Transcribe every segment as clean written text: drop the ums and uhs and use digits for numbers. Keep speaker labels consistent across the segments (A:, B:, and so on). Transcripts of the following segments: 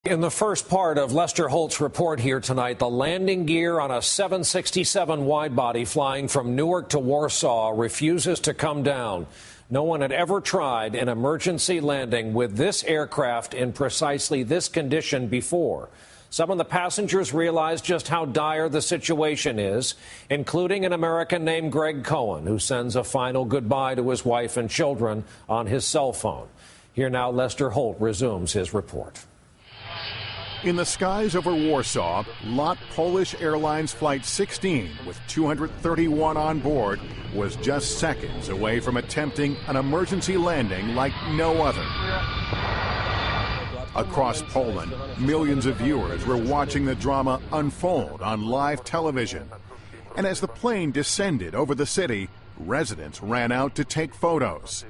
A: In the first part of Lester Holt's report here tonight, the landing gear on a 767 wide-body flying from Newark to Warsaw refuses to come down. No one had ever tried an emergency landing with this aircraft in precisely this condition before. Some of the passengers realized just how dire the situation is, including an American named Greg Cohen, who sends a final goodbye to his wife and children on his cell phone. Here now, Lester Holt resumes his report.
B: In the skies over Warsaw, lot Polish Airlines Flight 16, with 231 on board, was just seconds away from attempting an emergency landing like no other. Across Poland, millions of viewers were watching the drama unfold on live television. And as the plane descended over the city, residents ran out to take photos.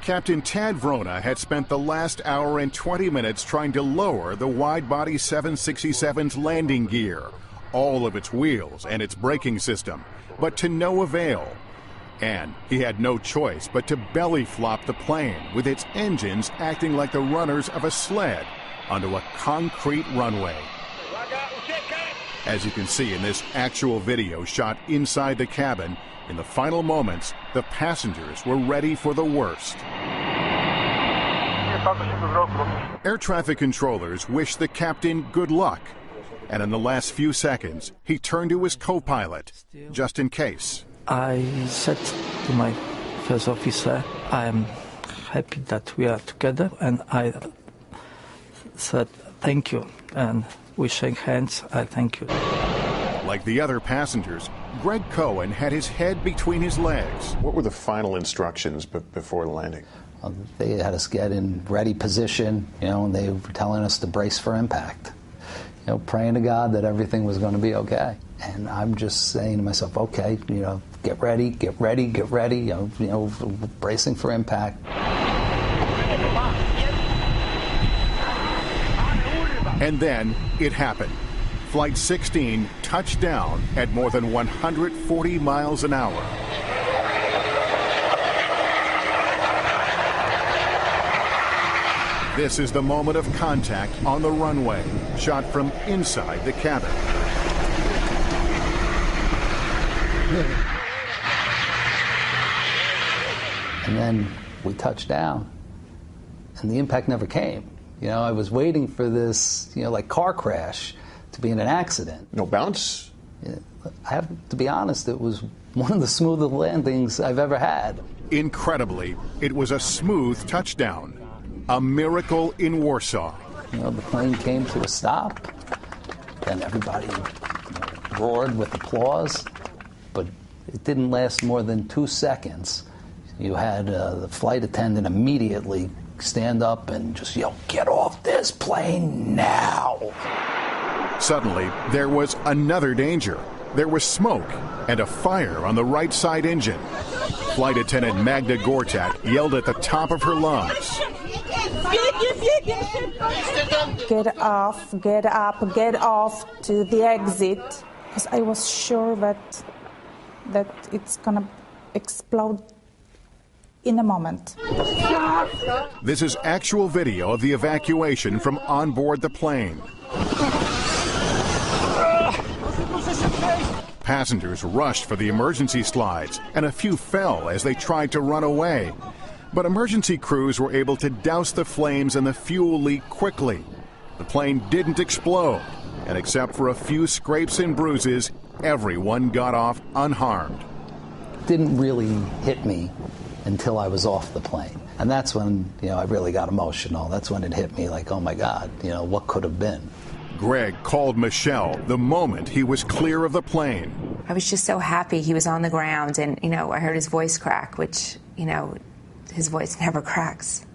B: Captain Tad Vrona had spent the last hour and 20 minutes trying to lower the wide-body 767's landing gear, all of its wheels and its braking system, but to no avail. And he had no choice but to belly flop the plane with its engines acting like the runners of a sled onto a concrete runway. As you can see in this actual video shot inside the cabin, in the final moments, the passengers were ready for the worst. Air traffic controllers wished the captain good luck, and in the last few seconds, he turned to his co-pilot, just in case.
C: I said to my first officer, I am happy that we are together, and I said thank you, and we shake hands. I thank you.
B: Like the other passengers, Greg Cohen had his head between his legs.
D: What were the final instructions before the landing?
E: They had us get in ready position, and they were telling us to brace for impact. Praying to God that everything was going to be okay. And I'm just saying to myself, okay, get ready, bracing for impact.
B: And then it happened. Flight 16 touched down at more than 140 miles an hour. This is the moment of contact on the runway, shot from inside the cabin.
E: And then we touched down, and the impact never came. I was waiting for this, like car crash to be in an accident.
D: No bounce?
E: I have to be honest, it was one of the smoothest landings I've ever had.
B: Incredibly, it was a smooth touchdown. A miracle in Warsaw.
E: The plane came to a stop, and everybody roared with applause, but it didn't last more than 2 seconds. You had the flight attendant immediately stand up and just yell, "Get off this plane now!"
B: Suddenly, there was another danger. There was smoke and a fire on the right side engine. Flight attendant Magda Gortat yelled at the top of her lungs.
F: Get off, get up, get off to the exit. Because I was sure that it's going to explode in a moment.
B: This is actual video of the evacuation from on board the plane. Passengers rushed for the emergency slides, and a few fell as they tried to run away. But emergency crews were able to douse the flames and the fuel leak quickly. The plane didn't explode, and except for a few scrapes and bruises, everyone got off unharmed.
E: It didn't really hit me until I was off the plane. And that's when, I really got emotional. That's when it hit me like, oh my God, what could have been?
B: Greg called Michelle the moment he was clear of the plane.
G: I was just so happy he was on the ground, and, I heard his voice crack, which, his voice never cracks.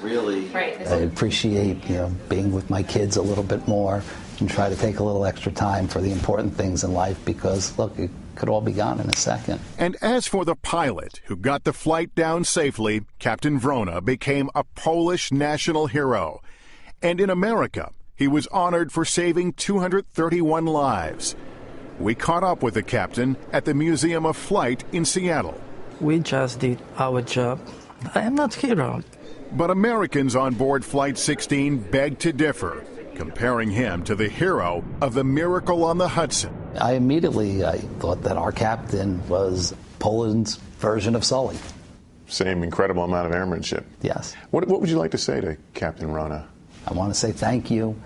E: Really, I appreciate, being with my kids a little bit more and try to take a little extra time for the important things in life because, look, it could all be gone in a second.
B: And as for the pilot who got the flight down safely, Captain Vrona became a Polish national hero. And in America, he was honored for saving 231 lives. We caught up with the captain at the Museum of Flight in Seattle.
C: We just did our job. I am not hero.
B: But Americans on board Flight 16 beg to differ, comparing him to the hero of the Miracle on the Hudson.
E: I thought that our captain was Poland's version of Sully.
D: Same incredible amount of airmanship.
E: Yes.
D: What would you like to say to Captain Rona?
E: I want to say thank you.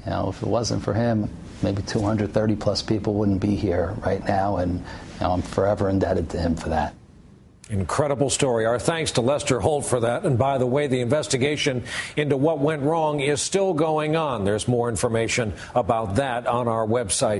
E: You know, if it wasn't for him, maybe 230 plus people wouldn't be here right now, and you know, I'm forever indebted to him for that.
A: Incredible story. Our thanks to Lester Holt for that. And by the way, the investigation into what went wrong is still going on. There's more information about that on our website.